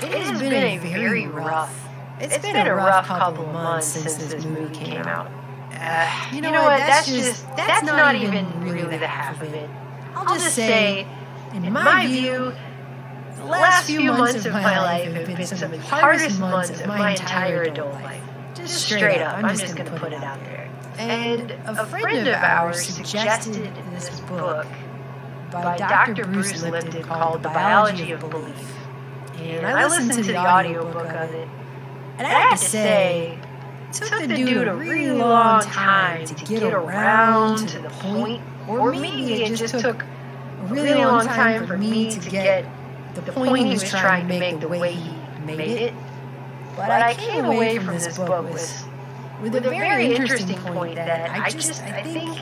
It has been a very rough. It's been a rough couple of months since this movie came out. You know what? That's not even really the half of it. I'll just say, in my view, the last few months of my life have been some of the hardest months of my entire adult life. Just straight up, I'm just going to put it out there. And a friend of ours suggested this book by Dr. Bruce Lipton called The Biology of Belief. And I listened to the audiobook of it, and I have to say, it took the dude a really long time to get around to the point, or maybe it just took a really long time for me to get the point he was trying to make the way he made it. But I came away from this book with a very interesting point that I think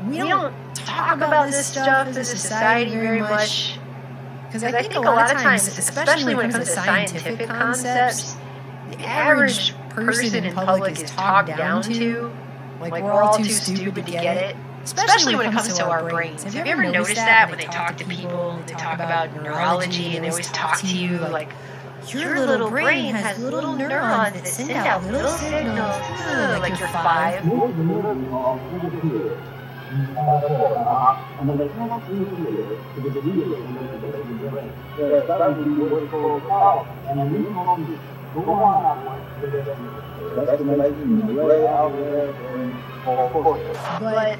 we don't talk about this stuff as a society very much. Because I think a lot of times, especially when it comes to scientific concepts, the average person in public is talked down to, like we're all too stupid to get it, especially when it comes to our brains. Have you ever noticed that when they talk to people, they talk about neurology, and they always talk to you like, your little brain has little neurons that send out little signals, like you're 5. But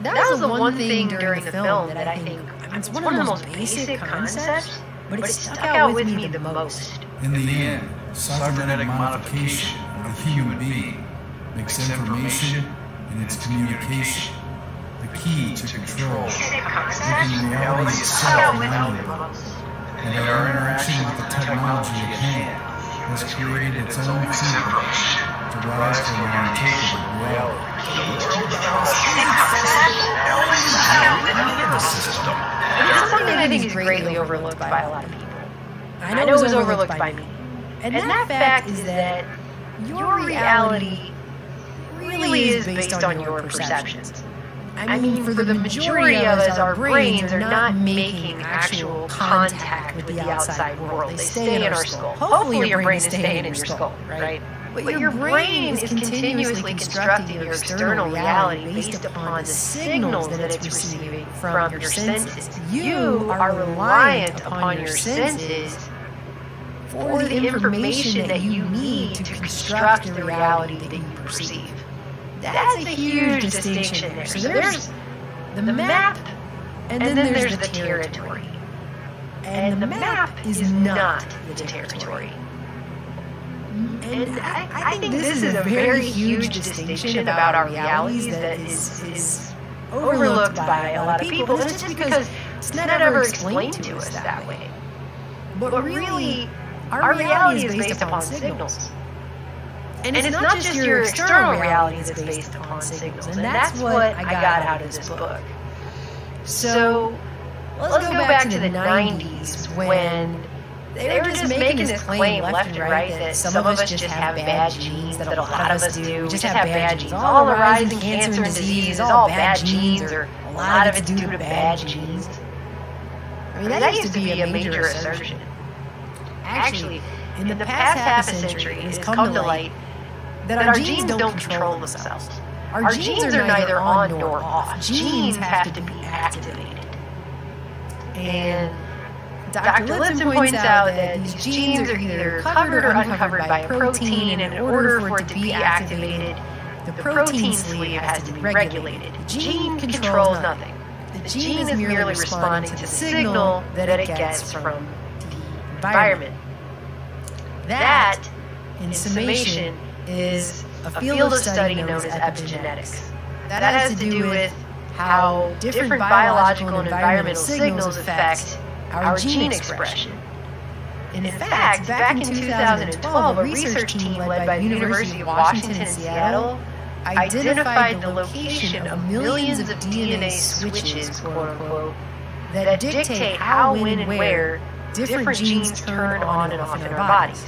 that was the one thing during the film that I think, it's one of the most basic concepts, but it stuck out with me the most. In the end, cybernetic modification of a human being makes information and its communication the key to control, making reality itself malleable, and that our interaction with the technology at hand has created its own fingerprints to rise from our unthinkable reality. It's something I think is greatly overlooked by a lot of people. I know it was overlooked by me. And that fact is that your reality really is based on your perceptions. I mean, for the majority of us, our brains are not making actual contact with the outside world. They stay in our skull. Hopefully your brain is staying in your skull, right? But your brain is continuously constructing your external reality based upon the signals that it's receiving from your senses. You are reliant upon your senses for the information that you need to construct the reality that you perceive. That's a huge distinction there. So there's the map, and then there's the territory. And the map is not the territory. And I think this is a very huge distinction about our realities that is overlooked by a lot of people. And it's just because it's not ever explained to us that way. But really, our reality is based upon signals. And it's not just your external reality that's based upon signals. And that's what I got out of this book. So let's go back to the 90s when they were just making this claim left and right that some of us just have bad genes, that a lot of us do. We just have bad genes. All the rise in cancer and disease is all bad genes, or a lot of it's due to bad genes. I mean, that used to be a major assertion. Actually, in the past half a century, it has come to light that our genes don't control themselves. Our genes are neither on nor off. Genes have to be activated. And Dr. Lipton points out that these genes are either covered or uncovered by a protein, and in order for it to be activated, the protein sleeve has to be regulated. The gene controls nothing. The gene is merely responding to the signal that it gets from the environment. That, in summation, is a field of study known as epigenetics. That has to do with how different biological and environmental signals affect our gene expression. In fact, back in 2012, a research team led by the University of Washington in Seattle identified the location of millions of DNA switches, quote-unquote, that dictate how, when, and where different genes turn on and off in our bodies.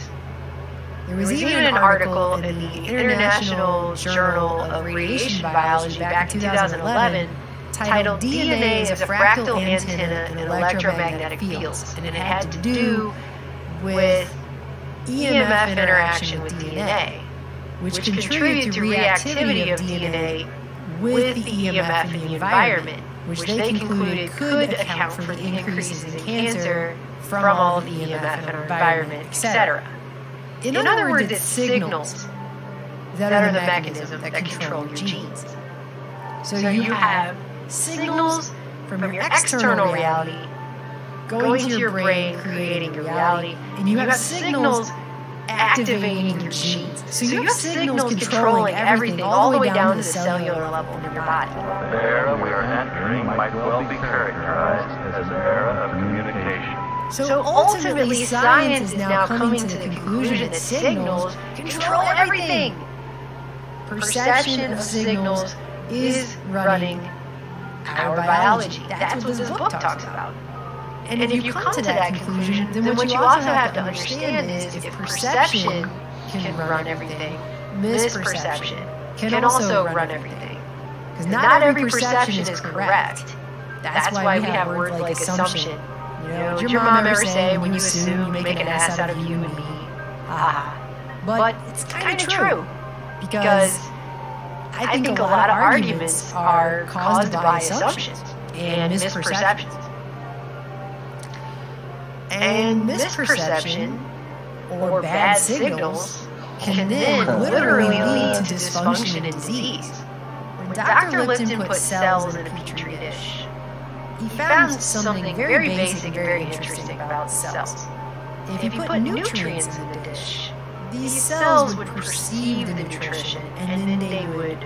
There was even an article in the International Journal of Radiation Biology back in 2011 titled DNA as a Fractal Antenna in Electromagnetic Fields, and it had to do with EMF interaction with DNA, which contribute to reactivity of DNA with the EMF in the environment, which they concluded could account for the increases in cancer from all of the EMF in our environment, etc. In other words, it's signals that are the mechanism that control your genes. So you have signals from your external reality going to your brain, creating your reality, and you have signals activating your genes. So you have signals controlling everything all the way down to the cellular level in your body. The era we are entering might well be characterized as an era of communication. So ultimately, science is now coming to the conclusion that signals control everything. Perception of signals is running our biology. That's what this book talks about. And if you come to that conclusion, then what you also have to understand is if perception can run everything, misperception can also run everything. Because not every perception is correct. That's why we have words like assumption. You know, did your mom ever say, when you assume, you make an ass out of you and me? But it's kind of true. Because I think a lot of arguments are caused by assumptions and misperceptions. And misperception, or bad signals, can then literally lead to dysfunction and disease. When Dr. Lipton put cells in a petri dish, he found something very basic and very interesting about cells. If you put nutrients in the dish, these cells would perceive the nutrition, and then they would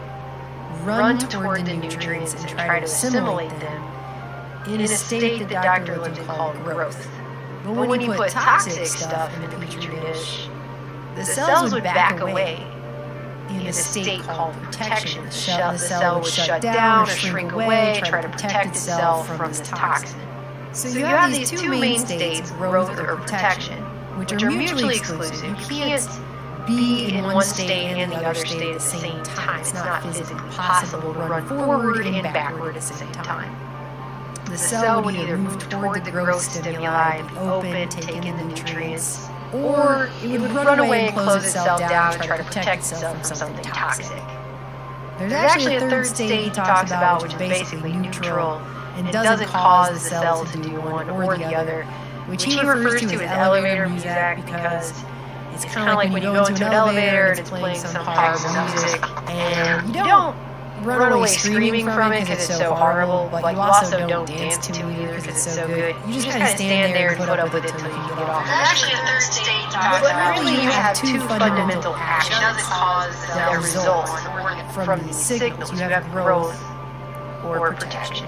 run toward the nutrients and try to assimilate them in a state that Dr. Lipton called growth. But when you put toxic stuff in the petri dish, the cells would back away in a state called protection. The cell would shut down or shrink away, try to protect itself from this toxin. So you have these two main states, growth or protection, which are mutually exclusive. You can't be in one state and the other state at the same time. It's not physically possible to run forward and backward at the same time. The cell would either move toward the growth stimuli and be open, take in the nutrients, or it would run away and close itself down and try to protect itself from something toxic. There's actually a third state he talks about, which is basically neutral and doesn't cause the cell to do one or the other, which he refers to as elevator music because it's kind of like when you go into an elevator and it's playing some horrible music and you don't run away screaming from it because it's so horrible, but you also don't dance to it either because it's so good. You just kind of stand there and put up with it until you can get off. Actually, a third state But really, you have two fundamental actions that result from these signals. You have growth or protection.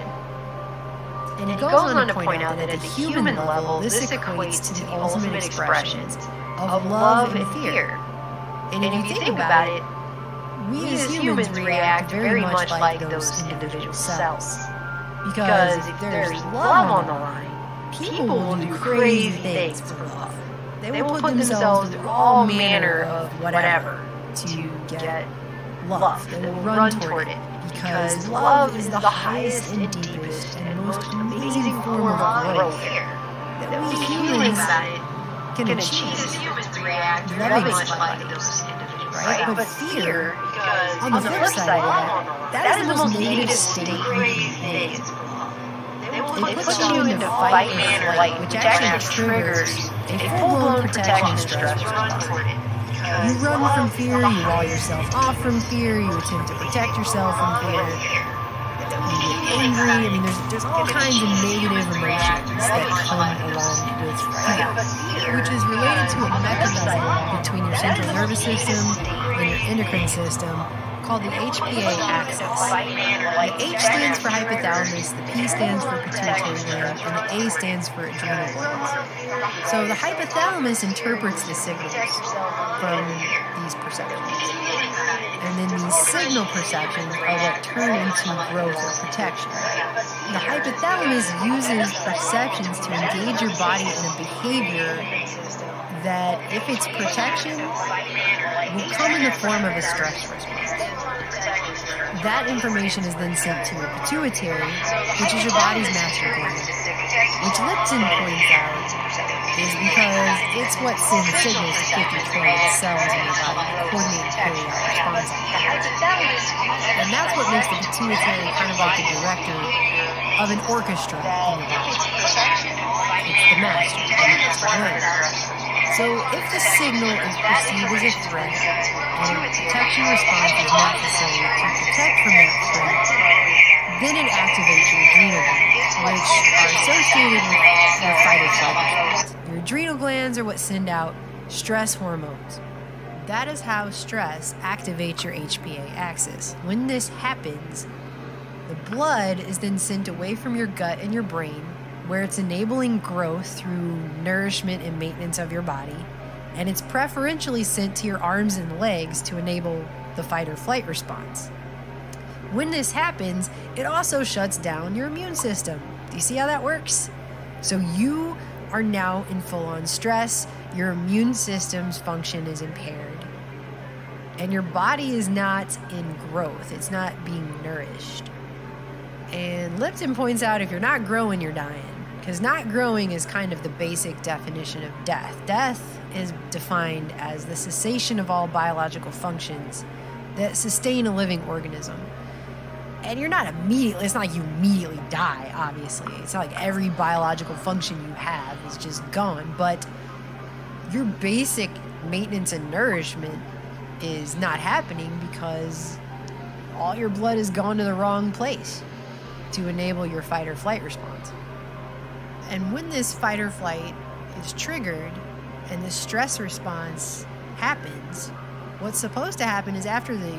And it goes on to point out that at the human level, this equates to the ultimate expressions of love and fear. And if you think about it, we as humans react very much like those individual cells. Because if there's love on the line, people will do crazy things for love. They will put themselves through all manner of whatever to get love. They will run toward it. Because love is the highest and deepest and most amazing form of growth that we humans can achieve. As humans react Loving very much somebody. like those individuals. Right? But fear, Because on the flip side of that is the most negative state you can be in. It puts you into fight and flight, which actually triggers a full-blown protection stress response. You run from fear, you wall yourself off from fear, you attempt to protect yourself from fear, you get angry. I mean, there's all kinds of negative emotions that come along with fear, which is related to a mechanism between your central nervous system and your endocrine system called the HPA axis. The H stands for hypothalamus, the P stands for pituitary gland, and the A stands for adrenal glands. So the hypothalamus interprets the signals from these perceptions. And then these signal perceptions are what turn into growth or protection. The hypothalamus uses perceptions to engage your body in a behavior that, if it's protection, will come in the form of a stress response. That information is then sent to your pituitary, which is your body's master gland. which Lipton points out is because it's what sends signals to 50 trillion cells in your body to coordinate and carry out responses. And that's what makes the pituitary kind of like the director of an orchestra in your body. It's the master, the gland. So if the signal is perceived as a threat and a protection response is necessary to protect from that threat, then it activates your adrenal glands, which are associated with the fight or flight response. Your adrenal glands are what send out stress hormones. That is how stress activates your HPA axis. When this happens, the blood is then sent away from your gut and your brain, where it's enabling growth through nourishment and maintenance of your body, and it's preferentially sent to your arms and legs to enable the fight or flight response. When this happens, it also shuts down your immune system. Do you see how that works? So you are now in full-on stress, your immune system's function is impaired, and your body is not in growth, it's not being nourished. And Lipton points out if you're not growing, you're dying. Because not growing is kind of the basic definition of death. Death is defined as the cessation of all biological functions that sustain a living organism. And you're not immediately, it's not like you immediately die, obviously. It's not like every biological function you have is just gone. But your basic maintenance and nourishment is not happening because all your blood has gone to the wrong place to enable your fight or flight response. And when this fight or flight is triggered and the stress response happens, what's supposed to happen is after the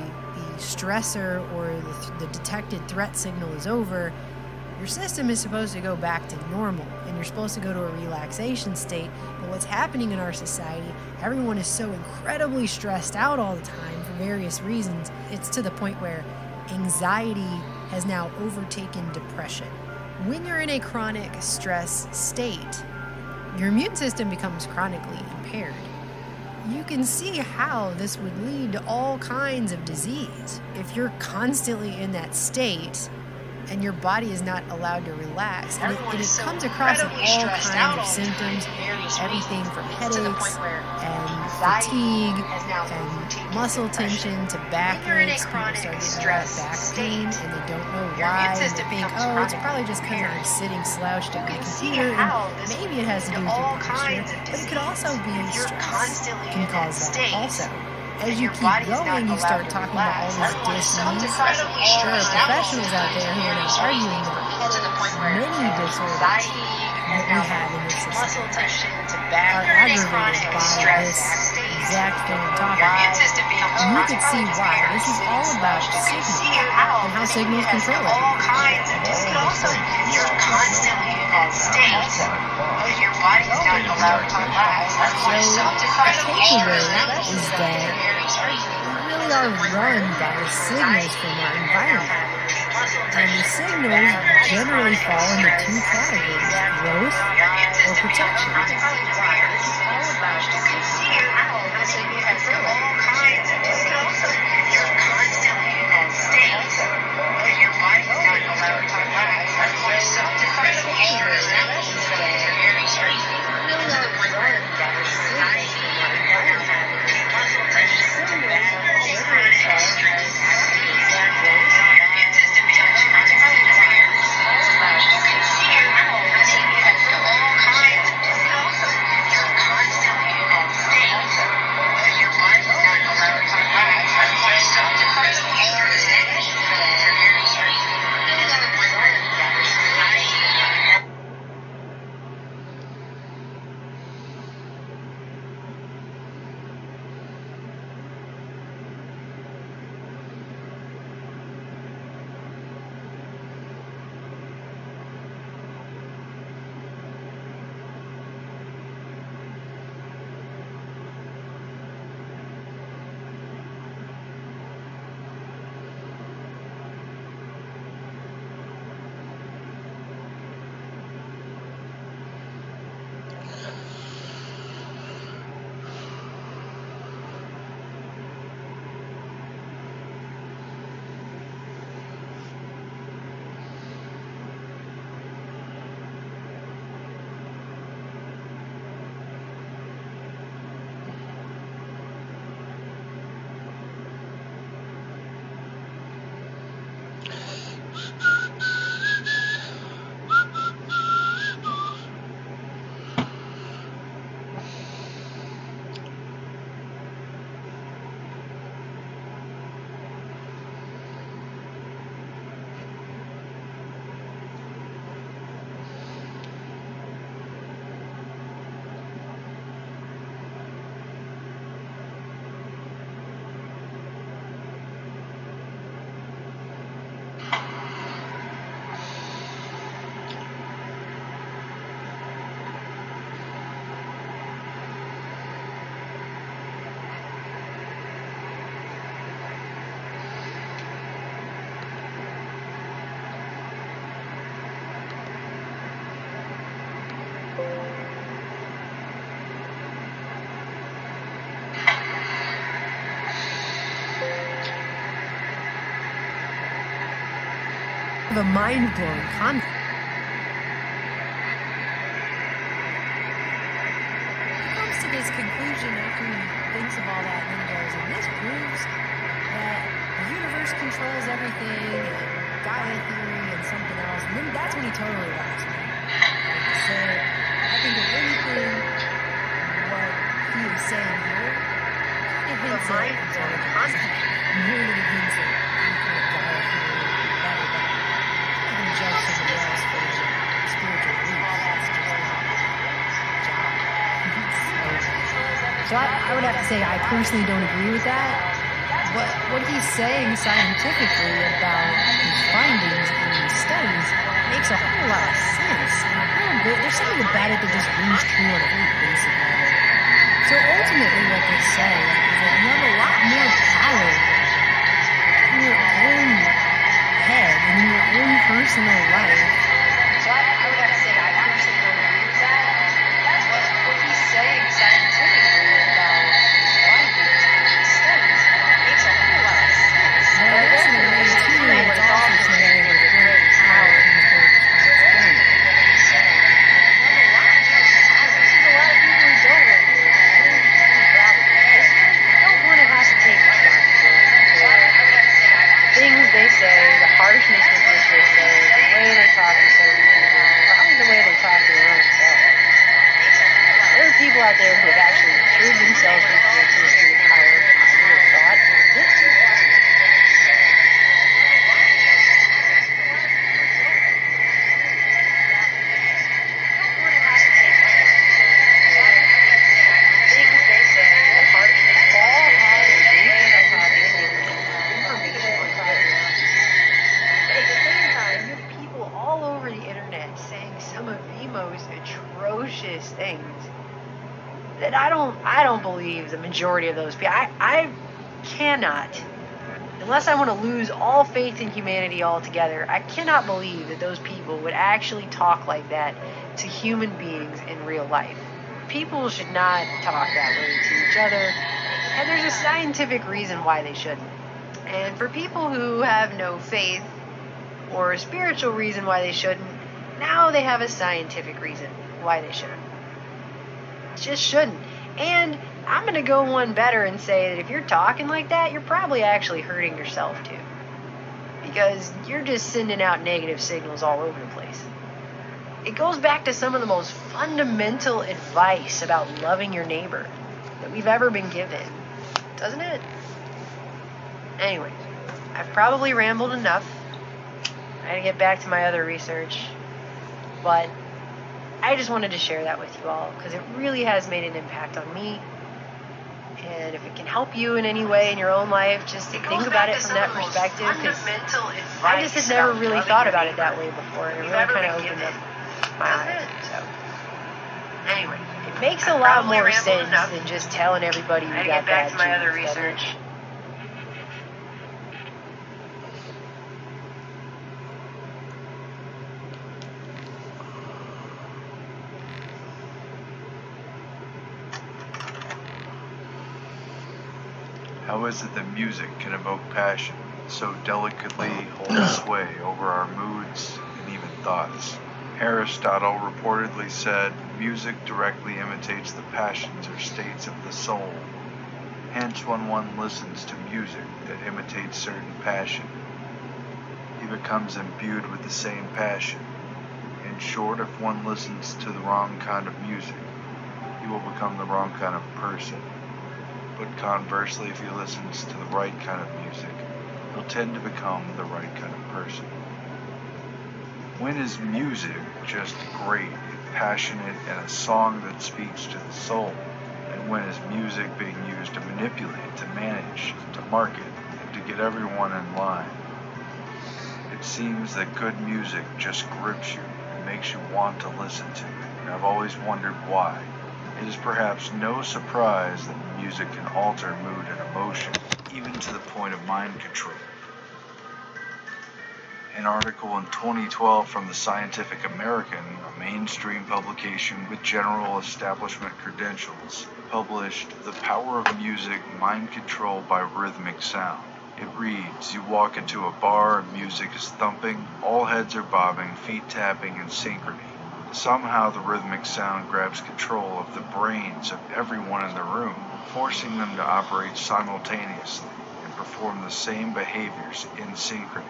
stressor or the detected threat signal is over, your system is supposed to go back to normal and you're supposed to go to a relaxation state. But what's happening in our society, everyone is so incredibly stressed out all the time for various reasons. It's to the point where anxiety has now overtaken depression. When you're in a chronic stress state, your immune system becomes chronically impaired. You can see how this would lead to all kinds of disease. If you're constantly in that state and your body is not allowed to relax, and it comes across in all kinds of symptoms, everything from headaches and fatigue and muscle tension to back aches. People start getting back pain and they don't know why, and they think, oh, it's probably just because I'm sitting slouched at my computer, and maybe it has to do with your posture, but it could also be stress can cause that also. As you keep going, you start talking about all these dis-ease. There are professionals out there who are now arguing that many disorders that we have in this society are aggravated by this exact thing I'm talking about. And you can see why. This is all about signals and how signals control it. You're constantly in that state. Your body's not allowed to relax. That's why it's so incredibly stressful. Is that we really are run by signals from our environment. And the signals generally fall into two categories, growth or protection. of a mind-blowing concept. He comes to this conclusion after he thinks of all that, and then he goes, and this proves that the universe controls everything, and Gaia theory, and something else. And then that's when he totally lost me. So I think if anything, what he is saying here, it hints at intelligence. More than it hints at any kind of Gaia theory, rather than even judge somebody else for their spiritual beliefs. That's just his job. So I would have to say I personally don't agree with that. But what he's saying scientifically about his findings in his studies makes a whole lot of sense. And a little bit, there's something about it that just rings true on a very basic level. So ultimately what this says is that you have a lot more power in your own head and in your own personal life. So I would have to say I personally don't agree with that. That's what he's saying scientifically about his findings in his studies makes a whole lot of sense. But I guess in a way too, it's also saying that there's great power in the very transparent. There's a lot of people who don't want to do it. They don't want to have to take responsibility for the things they say, the harshness with which they say, the way they talk to certain people, probably the way they talk to their own self. There are people out there who have actually assured themselves with the history of power, positive thought, and admit to it. Things that I don't believe the majority of those people. I cannot, unless I want to lose all faith in humanity altogether, I cannot believe that those people would actually talk like that to human beings in real life. People should not talk that way to each other, and there's a scientific reason why they shouldn't. And for people who have no faith or a spiritual reason why they shouldn't, now they have a scientific reason why they shouldn't. Just shouldn't. And I'm going to go one better and say that if you're talking like that, you're probably actually hurting yourself too. Because you're just sending out negative signals all over the place. It goes back to some of the most fundamental advice about loving your neighbor that we've ever been given, doesn't it? Anyways, I've probably rambled enough. I gotta get back to my other research. But I just wanted to share that with you all because it really has made an impact on me. And if it can help you in any way in your own life, just think about it from that perspective, because I just had never really thought about it that way before, and it really kind of opened up my eyes. So, anyway, it makes a lot more sense than just telling everybody you got bad genes. My other research. How is it that music can evoke passion, so delicately hold sway over our moods and even thoughts? Aristotle reportedly said, music directly imitates the passions or states of the soul. Hence, when one listens to music that imitates certain passion, he becomes imbued with the same passion. In short, if one listens to the wrong kind of music, he will become the wrong kind of person. But conversely, if he listens to the right kind of music, he'll tend to become the right kind of person. When is music just great, passionate, and a song that speaks to the soul? And when is music being used to manipulate, to manage, to market, and to get everyone in line? It seems that good music just grips you and makes you want to listen to it, and I've always wondered why. It is perhaps no surprise that music can alter mood and emotion, even to the point of mind control. An article in 2012 from the Scientific American, a mainstream publication with general establishment credentials, published The Power of Music, Mind Control by Rhythmic Sound. It reads, you walk into a bar and music is thumping, all heads are bobbing, feet tapping in synchrony. Somehow the rhythmic sound grabs control of the brains of everyone in the room, forcing them to operate simultaneously and perform the same behaviors in synchrony.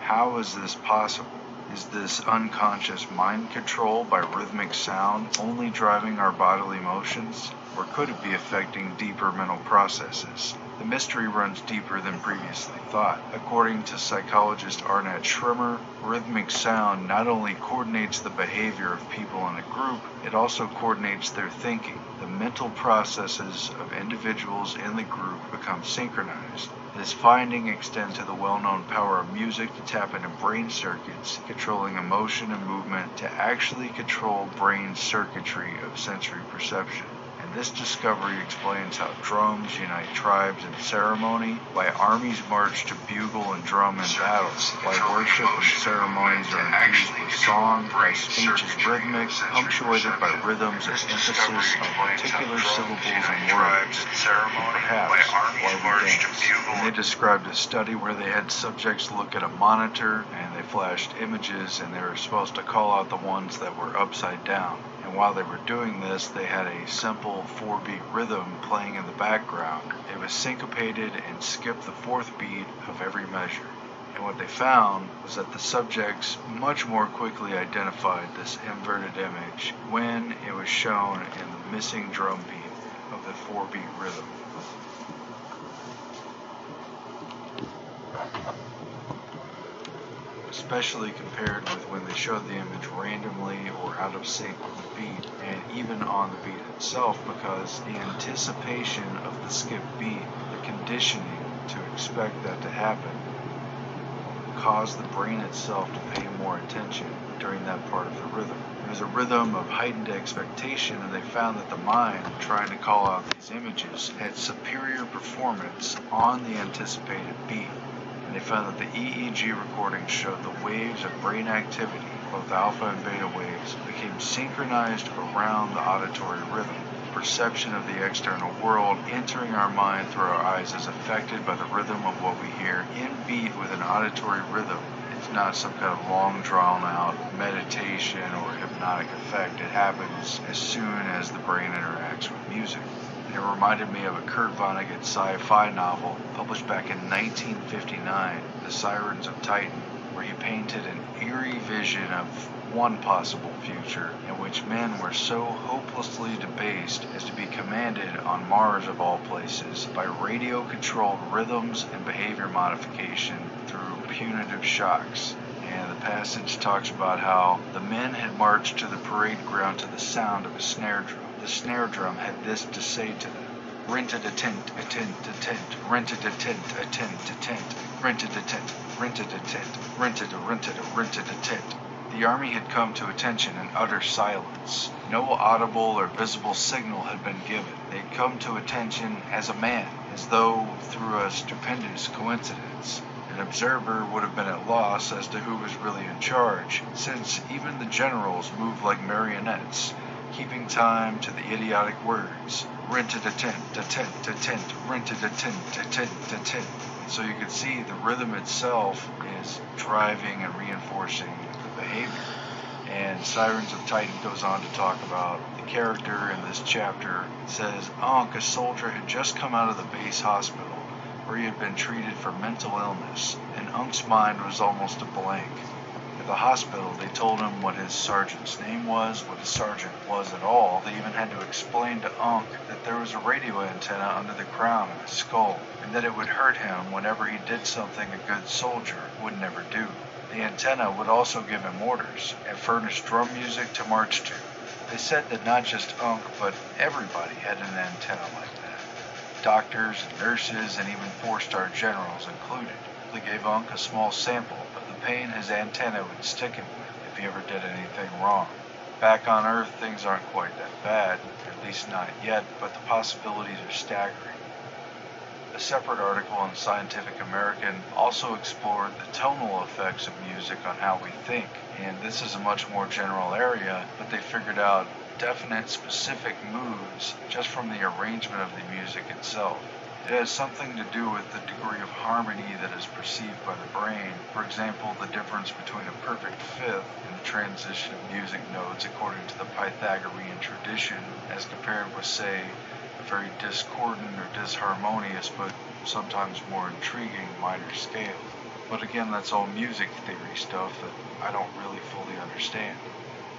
How is this possible? Is this unconscious mind control by rhythmic sound only driving our bodily motions? Or could it be affecting deeper mental processes? The mystery runs deeper than previously thought. According to psychologist Arnett Schrimmer, rhythmic sound not only coordinates the behavior of people in a group, it also coordinates their thinking. The mental processes of individuals in the group become synchronized. This finding extends to the well-known power of music to tap into brain circuits, controlling emotion and movement to actually control brain circuitry of sensory perception. This discovery explains how drums unite tribes in ceremony, why armies march to bugle and drum in battles, why worship and ceremonies are infused with song, why speech is rhythmic, punctuated by rhythms and emphasis on particular syllables and words, and perhaps why we dance. And they described a study where they had subjects look at a monitor and they flashed images and they were supposed to call out the ones that were upside down. And while they were doing this, they had a simple 4-beat rhythm playing in the background. It was syncopated and skipped the 4th beat of every measure. And what they found was that the subjects much more quickly identified this inverted image when it was shown in the missing drum beat of the 4-beat rhythm. Especially compared with when they showed the image randomly or out of sync with the beat, and even on the beat itself, because the anticipation of the skipped beat, the conditioning to expect that to happen, caused the brain itself to pay more attention during that part of the rhythm. It was a rhythm of heightened expectation, and they found that the mind, trying to call out these images, had superior performance on the anticipated beat. They found that the EEG recordings showed the waves of brain activity, both alpha and beta waves, became synchronized around the auditory rhythm. Perception of the external world entering our mind through our eyes is affected by the rhythm of what we hear in beat with an auditory rhythm. It's not some kind of long drawn out meditation or hypnotic effect. It happens as soon as the brain interacts with music. It reminded me of a Kurt Vonnegut sci-fi novel published back in 1959, The Sirens of Titan, where he painted an eerie vision of one possible future in which men were so hopelessly debased as to be commanded on Mars of all places by radio-controlled rhythms and behavior modification through punitive shocks. And the passage talks about how the men had marched to the parade ground to the sound of a snare drum. The snare drum had this to say to them: rented a tent, rented a tent, a tent, rented a tent, rented a tent, rented a tent. The army had come to attention in utter silence. No audible or visible signal had been given. They had come to attention as a man, as though through a stupendous coincidence. An observer would have been at loss as to who was really in charge, since even the generals moved like marionettes, keeping time to the idiotic words, rented a tent, rented a tent, a tent. So you can see the rhythm itself is driving and reinforcing the behavior. And Sirens of Titan goes on to talk about the character in this chapter. It says, Ankh, a soldier, had just come out of the base hospital, where he had been treated for mental illness, and Ankh's mind was almost a blank. At the hospital, they told him what his sergeant's name was, what a sergeant was at all. They even had to explain to Ankh that there was a radio antenna under the crown of his skull, and that it would hurt him whenever he did something a good soldier would never do. The antenna would also give him orders, and furnish drum music to march to. They said that not just Ankh, but everybody had an antenna like that. Doctors and nurses, and even 4-star generals included. They gave Ankh a small sample of the pain his antenna would stick him with if he ever did anything wrong. Back on Earth, things aren't quite that bad, at least not yet, but the possibilities are staggering. A separate article in Scientific American also explored the tonal effects of music on how we think, and this is a much more general area, but they figured out definite specific moods just from the arrangement of the music itself. It has something to do with the degree of harmony that is perceived by the brain. For example, the difference between a perfect fifth and the transition of music notes according to the Pythagorean tradition as compared with, say, a very discordant or disharmonious but sometimes more intriguing minor scale. But again, that's all music theory stuff that I don't really fully understand.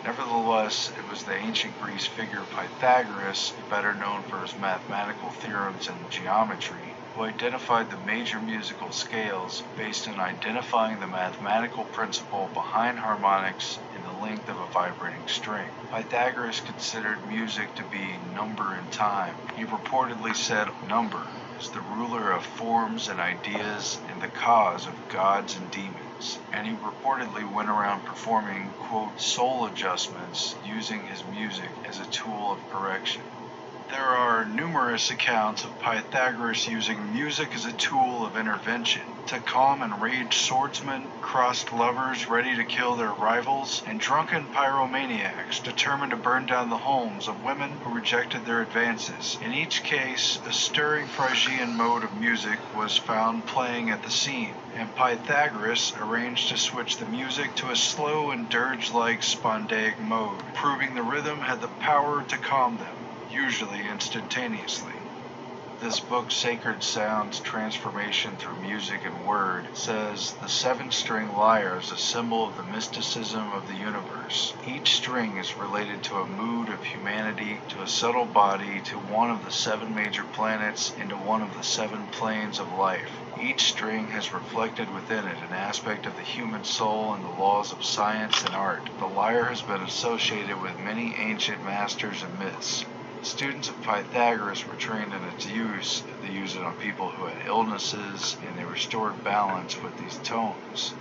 Nevertheless, it was the ancient Greece figure Pythagoras, better known for his mathematical theorems and geometry, who identified the major musical scales based on identifying the mathematical principle behind harmonics in the length of a vibrating string. Pythagoras considered music to be number in time. He reportedly said number is the ruler of forms and ideas and the cause of gods and demons. And he reportedly went around performing, quote, soul adjustments using his music as a tool of correction. There are numerous accounts of Pythagoras using music as a tool of intervention to calm enraged swordsmen, crossed lovers ready to kill their rivals, and drunken pyromaniacs determined to burn down the homes of women who rejected their advances. In each case, a stirring Phrygian mode of music was found playing at the scene, and Pythagoras arranged to switch the music to a slow and dirge-like spondaic mode, proving the rhythm had the power to calm them, usually instantaneously. This book, Sacred Sounds, Transformation Through Music and Word, says the 7-string lyre is a symbol of the mysticism of the universe. Each string is related to a mood of humanity, to a subtle body, to one of the 7 major planets, and to one of the 7 planes of life. Each string has reflected within it an aspect of the human soul and the laws of science and art. The lyre has been associated with many ancient masters and myths. Students of Pythagoras were trained in its use. They used it on people who had illnesses, and they restored balance with these tones.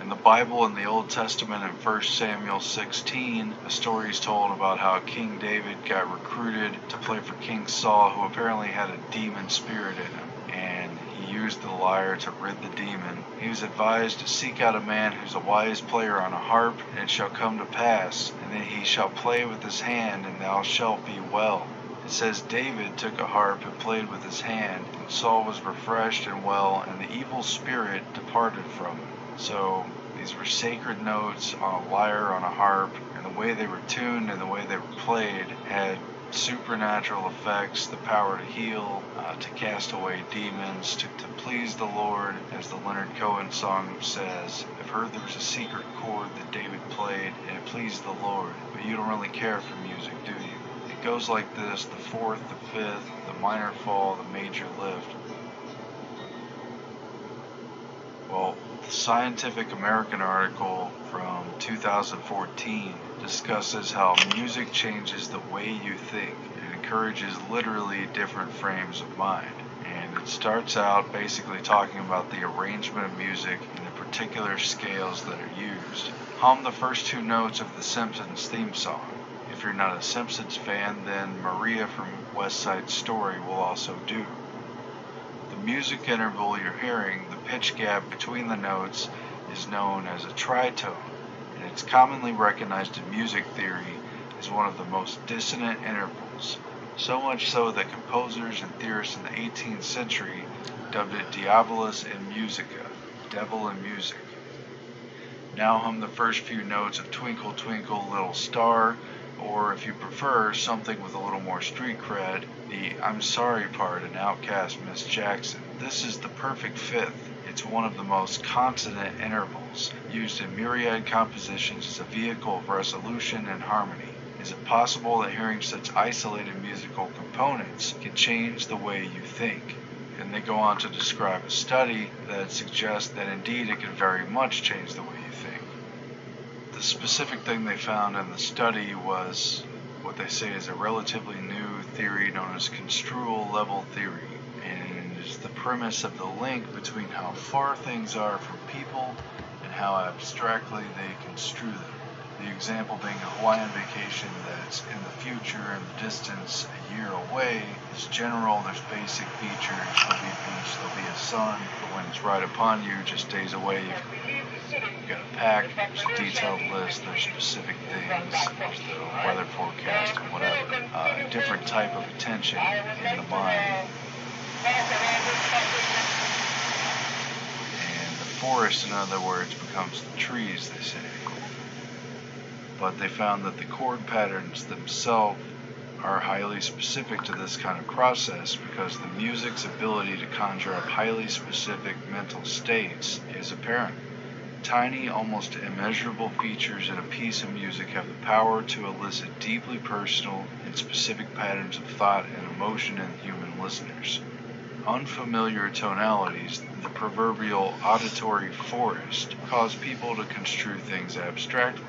In the Bible, in the Old Testament, in 1 Samuel 16, a story is told about how King David got recruited to play for King Saul, who apparently had a demon spirit in him, and he used the lyre to rid the demon. He was advised to seek out a man who's a wise player on a harp, and it shall come to pass, and then he shall play with his hand, and thou shalt be well. It says David took a harp and played with his hand, and Saul was refreshed and well, and the evil spirit departed from him. So these were sacred notes on a lyre, on a harp, and the way they were tuned and the way they were played had supernatural effects, the power to heal, to cast away demons, to please the Lord, as the Leonard Cohen song says. I've heard there was a secret chord that David played, and it pleased the Lord. But you don't really care for music, do you? It goes like this: the fourth, the fifth, the minor fall, the major lift. Well, the Scientific American article from 2014 discusses how music changes the way you think. It encourages literally different frames of mind. And it starts out basically talking about the arrangement of music and the particular scales that are used. Hum the first 2 notes of the Simpsons theme song. If you're not a Simpsons fan, then Maria from West Side Story will also do. The music interval you're hearing, the pitch gap between the notes, is known as a tritone, and it's commonly recognized in music theory as one of the most dissonant intervals, so much so that composers and theorists in the 18th century dubbed it Diabolus in Musica, devil in music. Now hum the first few notes of Twinkle Twinkle Little Star, or if you prefer something with a little more street cred, the I'm Sorry part in Outkast Miss Jackson. This is the perfect fifth. It's one of the most consonant intervals, used in myriad compositions as a vehicle of resolution and harmony. Is it possible that hearing such isolated musical components can change the way you think? And they go on to describe a study that suggests that indeed it can very much change the way you think. The specific thing they found in the study was what they say is a relatively new theory known as construal level theory, and it is the premise of the link between how far things are from people and how abstractly they construe them. The example being a Hawaiian vacation that's in the future and the distance a year away is general. There's basic features. There'll be a beach, there'll be a sun, but when it's right upon you, just days away, you've got to pack. There's a detailed list. There's specific things. There's the weather forecast and whatever. A different type of attention in the mind. And the forest, in other words, becomes the trees, they say. But they found that the chord patterns themselves are highly specific to this kind of process because the music's ability to conjure up highly specific mental states is apparent. Tiny, almost immeasurable features in a piece of music have the power to elicit deeply personal and specific patterns of thought and emotion in human listeners. Unfamiliar tonalities, the proverbial auditory forest, cause people to construe things abstractly.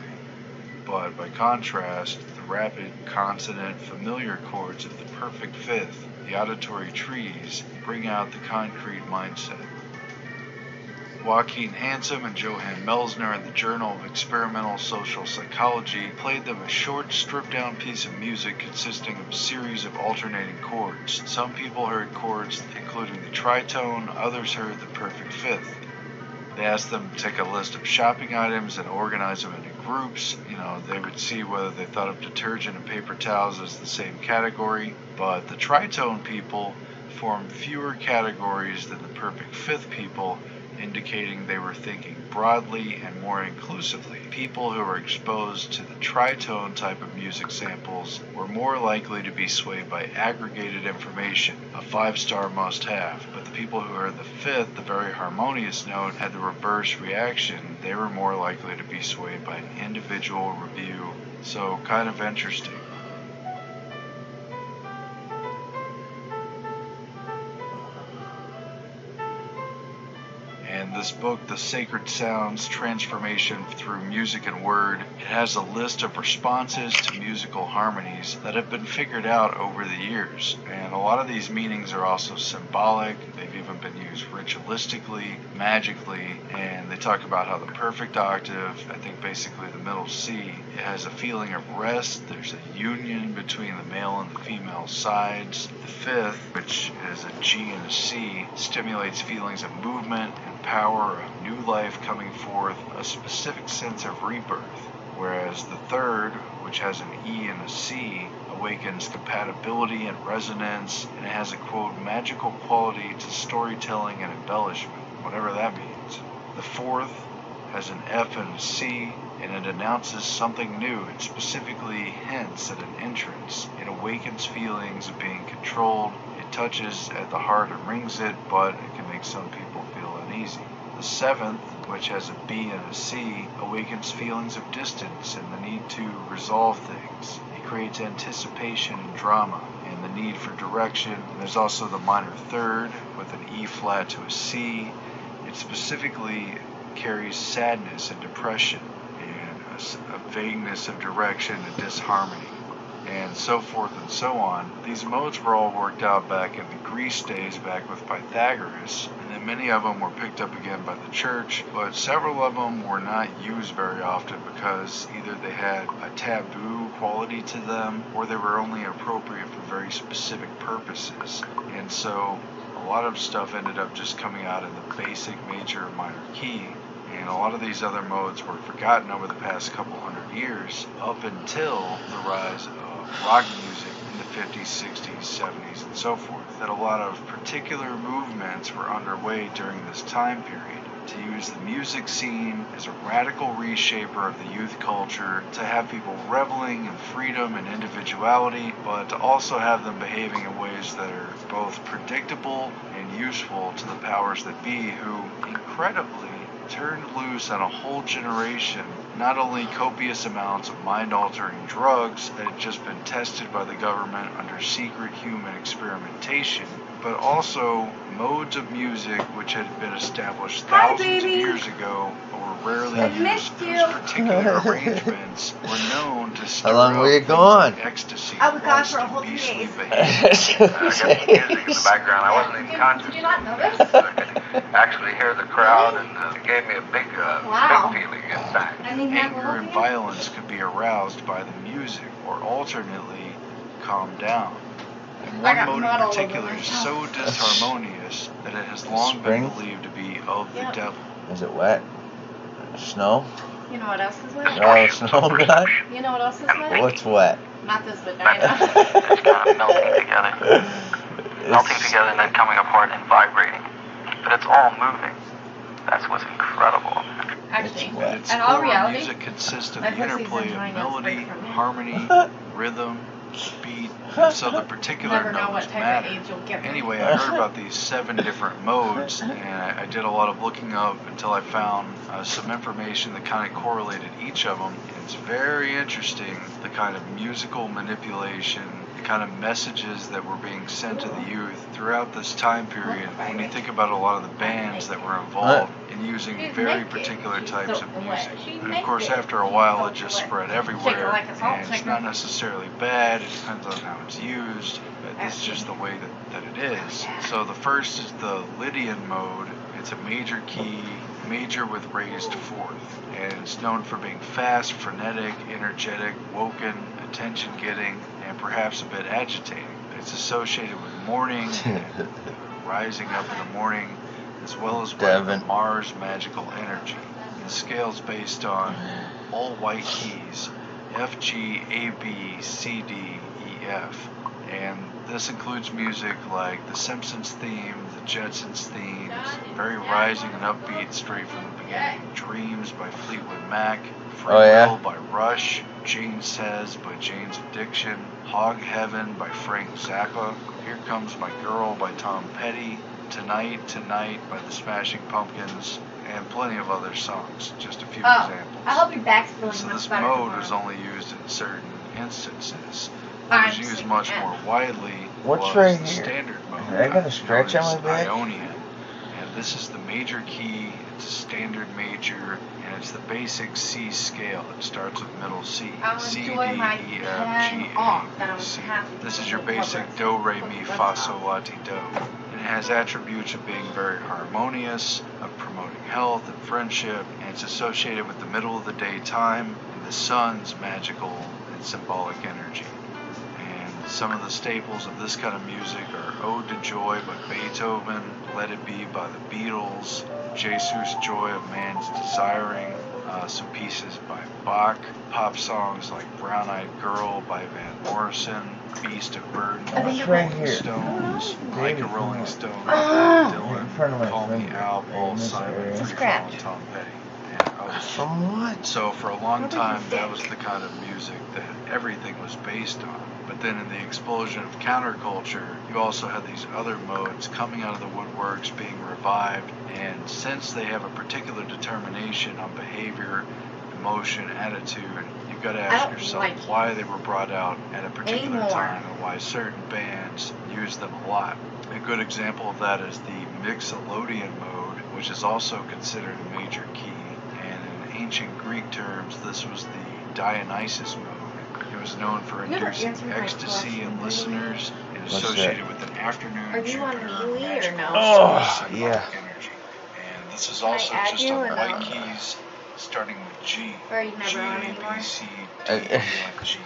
But by contrast, the rapid, consonant, familiar chords of the perfect fifth, the auditory trees, bring out the concrete mindset. Joachim Hansen and Johann Melsner in the Journal of Experimental Social Psychology played them a short, stripped-down piece of music consisting of a series of alternating chords. Some people heard chords including the tritone, others heard the perfect fifth. They asked them to take a list of shopping items and organize them into groups. They would see whether they thought of detergent and paper towels as the same category. But the tritone people formed fewer categories than the perfect fifth people, indicating they were thinking broadly and more inclusively. People who were exposed to the tritone type of music samples were more likely to be swayed by aggregated information, a 5-star must-have. But the people who heard the fifth, the very harmonious note, had the reverse reaction. They were more likely to be swayed by an individual review. So kind of interesting. And this book, The Sacred Sounds, Transformation Through Music and Word, it has a list of responses to musical harmonies that have been figured out over the years. And a lot of these meanings are also symbolic. They've even been used ritualistically, magically, and they talk about how the perfect octave, I think basically the middle C, it has a feeling of rest. There's a union between the male and the female sides. The fifth, which is a G and a C, stimulates feelings of movement and power of new life coming forth, a specific sense of rebirth, whereas the third, which has an E and a C, awakens compatibility and resonance, and it has a, quote, magical quality to storytelling and embellishment, whatever that means. The fourth has an F and a C, and it announces something new. It specifically hints at an entrance. It awakens feelings of being controlled. It touches at the heart and rings it, but it can make some people feel uneasy. The seventh, which has a B and a C, awakens feelings of distance and the need to resolve things. It creates anticipation and drama and the need for direction. And there's also the minor third with an E flat to a C. It specifically carries sadness and depression and a vagueness of direction and disharmony, and so forth and so on. These modes were all worked out back in the Greece days, back with Pythagoras, and then many of them were picked up again by the church, but several of them were not used very often because either they had a taboo quality to them or they were only appropriate for very specific purposes. And so a lot of stuff ended up just coming out in the basic, major, and minor key. And a lot of these other modes were forgotten over the past couple hundred years, up until the rise of rock music in the 50s, 60s, 70s, and so forth. That a lot of particular movements were underway during this time period to use the music scene as a radical reshaper of the youth culture, to have people reveling in freedom and individuality, but to also have them behaving in ways that are both predictable and useful to the powers that be, who incredibly turned loose on a whole generation not only copious amounts of mind-altering drugs that had just been tested by the government under secret human experimentation, but also modes of music which had been established thousands of years ago but were rarely used. Those particular arrangements were known to stir How long were you gone? Like ecstasy. I was gone for a whole 2 days. I got music in the background. I wasn't even conscious. Did you not notice? I could actually hear the crowd, and it gave me a big, Wow. big feeling inside. I mean, have a Anger and whole violence could be aroused by the music, or alternately calmed down. And I one got mode mud in all over particular is so myself. disharmonious that it has long been Spring? believed to be of the Yep. devil. Is it wet? Snow? You know what else is wet? Oh, snow guy? You know what else is wet? What's wet? Not this vagina. It's kind of melting together. melting together and then coming apart and vibrating. But it's all moving. That's what's incredible. Actually, wet. At its in all core, reality, music consists of my the pussy's interplay of enjoying this melody, break from me. harmony, rhythm, beat, and so the particular Never know what notes type of matter. age you'll get me. Anyway, I heard about these 7 different modes, and I did a lot of looking up until I found some information that kind of correlated each of them. And it's very interesting, the kind of musical manipulation, the kind of messages that were being sent to the youth throughout this time period. When you think about a lot of the bands that were involved in using very particular types of music. And of course, after a while, it just spread everywhere, and it's not necessarily bad, it depends on how it's used, but this is just the way that it is. So the first is the Lydian mode. It's a major key, major with raised fourth, and it's known for being fast, frenetic, energetic, woken, attention-getting, and perhaps a bit agitating. It's associated with morning, and rising up in the morning, as well as with the Mars magical energy. The scale's based on all white keys, F, G, A, B, C, D, E, F. And this includes music like the Simpsons theme, the Jetsons themes, very rising and upbeat straight from the beginning. Dreams by Fleetwood Mac, Free Will by Rush, Jane Says by Jane's Addiction, Hog Heaven by Frank Zappa, Here Comes My Girl by Tom Petty, Tonight, Tonight by the Smashing Pumpkins, and plenty of other songs, just a few examples. I hope your back's feeling So much this better mode tomorrow. was only used in certain instances. I'm It was used sleeping much in. more widely What's was right the here? standard mode. I got a stretch known on as my back? Ionian. And this is the major key, it's a standard major, and it's the basic C scale. It starts with middle C. I'll C, D, enjoy my E, F, G, 10 off that I A, was C. happy This is to your cover basic it. do, re, mi, That's fa, all. sol, la, ti, do. And it has attributes of being very harmonious, of promoting health and friendship, and it's associated with the middle of the day time and the sun's magical and symbolic energy. And some of the staples of this kind of music are Ode to Joy by Beethoven, Let It Be by the Beatles, Jesus Joy of Man's Desiring, some pieces by Bach, pop songs like Brown Eyed Girl by Van Morrison, Beast of Burden by It's the right Rolling here. Stones, Like a David, Rolling come on. Stone, In front of Dylan, my Call Me finger. Al, In Paul this Simon, area. Free Fall, and Tom Petty, and others. From what? So for a long time, that was the kind of music that everything was based on. But then in the explosion of counterculture, you also had these other modes coming out of the woodworks, being revived. And since they have a particular determination on behavior, emotion, attitude, you've got to ask yourself why they were brought out at a particular time and why certain bands use them a lot. A good example of that is the Mixolydian mode, which is also considered a major key. And in ancient Greek terms, this was the Dionysus mode. It was known for inducing ecstasy in listeners and associated with an afternoon Are you on Jupiter Louis or magical no? Oh, symbolic yeah. energy. And this is also Can I add just you on or no? white keys, starting with G. Or are you never G, on A, anymore? B, C, D, E, F, G.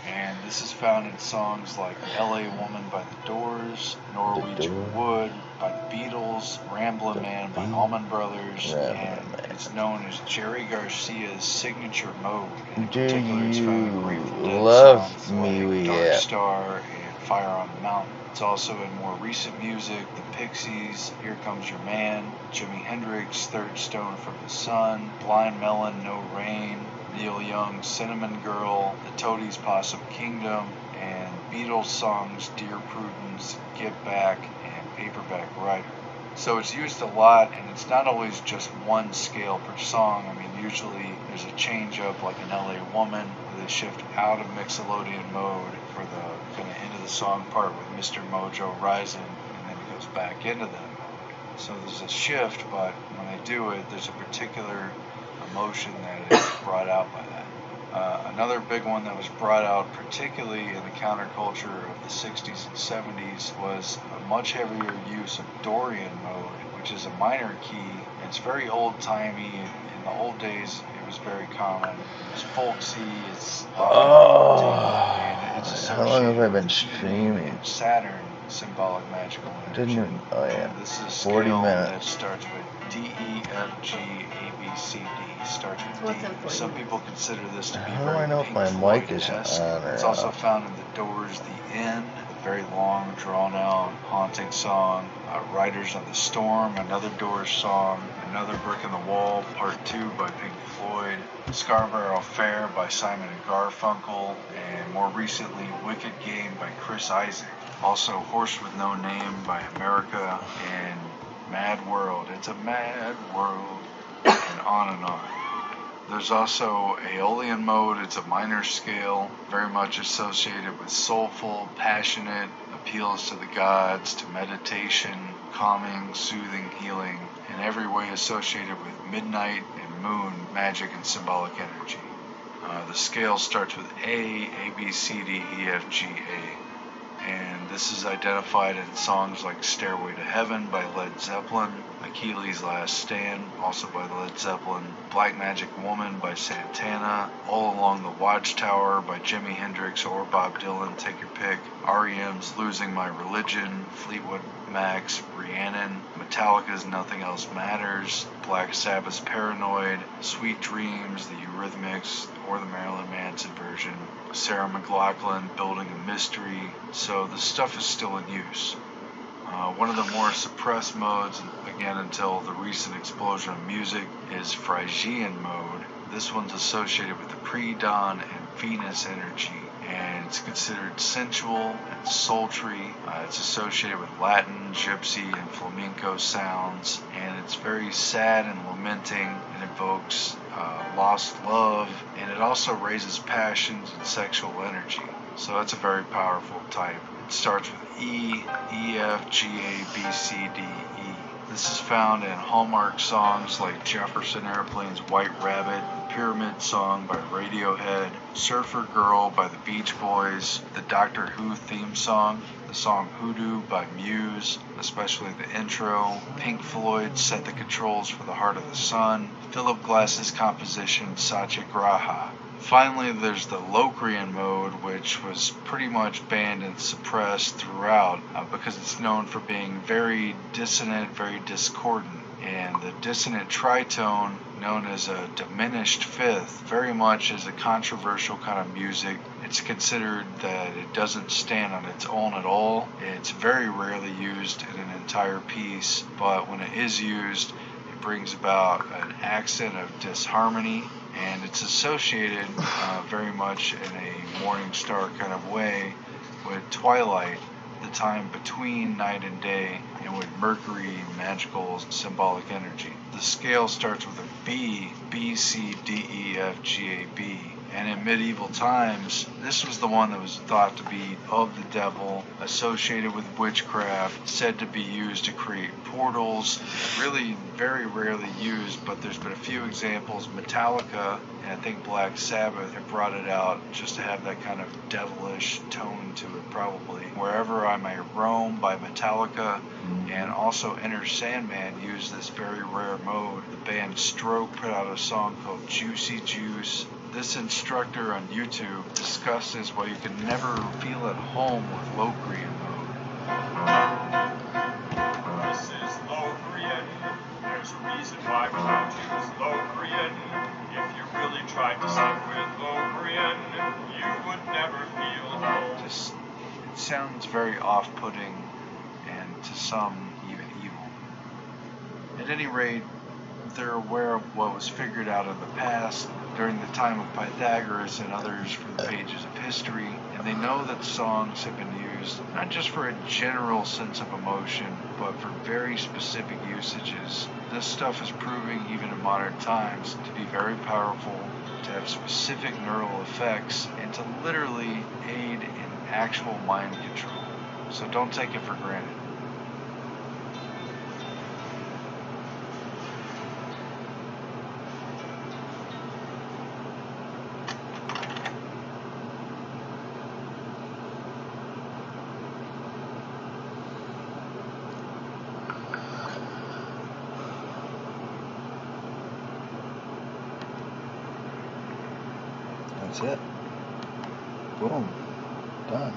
And this is found in songs like L.A. Woman by The Doors, Norwegian Wood by The Beatles, Ramblin' Man by Allman Brothers, and it's known as Jerry Garcia's signature mode. In Do particular, it's found in you Grateful Dead love songs me? like Dark Yeah. Star and Fire on the Mountain. It's also in more recent music, The Pixies, Here Comes Your Man, Jimi Hendrix, Third Stone from the Sun, Blind Melon, No Rain, Neil Young's Cinnamon Girl, The Toadies' Possum Kingdom, and Beatles songs Dear Prudence, Get Back, and Paperback Writer. So it's used a lot, and it's not always just one scale per song. I mean, usually there's a change up, like in LA Woman, where they shift out of Mixolydian mode for the kind of end of the song part with Mr. Mojo Rising, and then it goes back into that mode. So there's a shift, but when they do it, there's a particular emotion that is brought out by that. Another big one that was brought out, particularly in the counterculture of the 60s and 70s, was a much heavier use of Dorian mode, which is a minor key, and it's very old-timey. In the old days, it was very common. It's folksy, it's and it's How long have I been associated streaming? with Saturn, symbolic magical energy. Didn't even. Oh yeah. And this is a 40 scale that minutes. starts with D, E, F, G, A, B, C, D. Starts with What's D. in 40? Some people consider this to be How do very I know if Pink my mic is Floyd-esque. on or It's also off? found in the Doors, The End, very long, drawn-out, haunting song. Riders on the Storm, another Doors song. Another Brick in the Wall, Part 2 by Pink Floyd. Scarborough Fair by Simon and Garfunkel. And more recently, Wicked Game by Chris Isaak. Also, Horse with No Name by America. And Mad World, It's a Mad World. And on and on. There's also Aeolian mode. It's a minor scale, very much associated with soulful, passionate appeals to the gods, to meditation, calming, soothing, healing, in every way associated with midnight and moon, magic, and symbolic energy. The scale starts with A, B, C, D, E, F, G, A. And this is identified in songs like Stairway to Heaven by Led Zeppelin, Achilles' Last Stand, also by Led Zeppelin, Black Magic Woman by Santana, All Along the Watchtower by Jimi Hendrix or Bob Dylan, take your pick, REM's Losing My Religion, Fleetwood Mac's Rhiannon, Metallica's Nothing Else Matters, Black Sabbath's Paranoid, Sweet Dreams, the Eurythmics, or the Marilyn Manson version, Sarah McLachlan, Building a Mystery, so the stuff is still in use. One of the more suppressed modes, again until the recent explosion of music, is Phrygian mode. This one's associated with the pre-dawn and Venus energy, and it's considered sensual and sultry. It's associated with Latin, gypsy, and flamenco sounds, and it's very sad and lamenting, and evokes lost love, and it also raises passions and sexual energy. So that's a very powerful type. It starts with E, F, G, A, B, C, D, E. This is found in Hallmark songs like Jefferson Airplane's White Rabbit, Pyramid Song by Radiohead, Surfer Girl by the Beach Boys, the Doctor Who theme song, the song Hoodoo by Muse, especially the intro, Pink Floyd Set the Controls for the Heart of the Sun, Philip Glass's composition Satyagraha. Finally, there's the Locrian mode, which was pretty much banned and suppressed throughout because it's known for being very dissonant, very discordant. And the dissonant tritone, known as a diminished fifth, very much is a controversial kind of music. It's considered that it doesn't stand on its own at all. It's very rarely used in an entire piece, but when it is used, it brings about an accent of disharmony. And it's associated very much in a morning star kind of way with twilight, the time between night and day, and with Mercury, magical, symbolic energy. The scale starts with a B, C, D, E, F, G, A, B. And in medieval times, this was the one that was thought to be of the devil, associated with witchcraft, said to be used to create portals, really very rarely used, but there's been a few examples. Metallica and I think Black Sabbath have brought it out just to have that kind of devilish tone to it, probably. Wherever I May Roam by Metallica, and also Enter Sandman used this very rare mode. The band Stroke put out a song called Juicy Juice. This instructor on YouTube discusses why you can never feel at home with Locrian mode. This is Locrian. There's a reason why we don't use Locrian. If you really tried to sing with Locrian, you would never feel home. It sounds very off-putting and to some even evil. At any rate, they're aware of what was figured out in the past during the time of Pythagoras and others from the pages of history, and they know that songs have been used not just for a general sense of emotion, but for very specific usages. This stuff is proving, even in modern times, to be very powerful, to have specific neural effects, and to literally aid in actual mind control. So don't take it for granted. That's it. Boom. Done.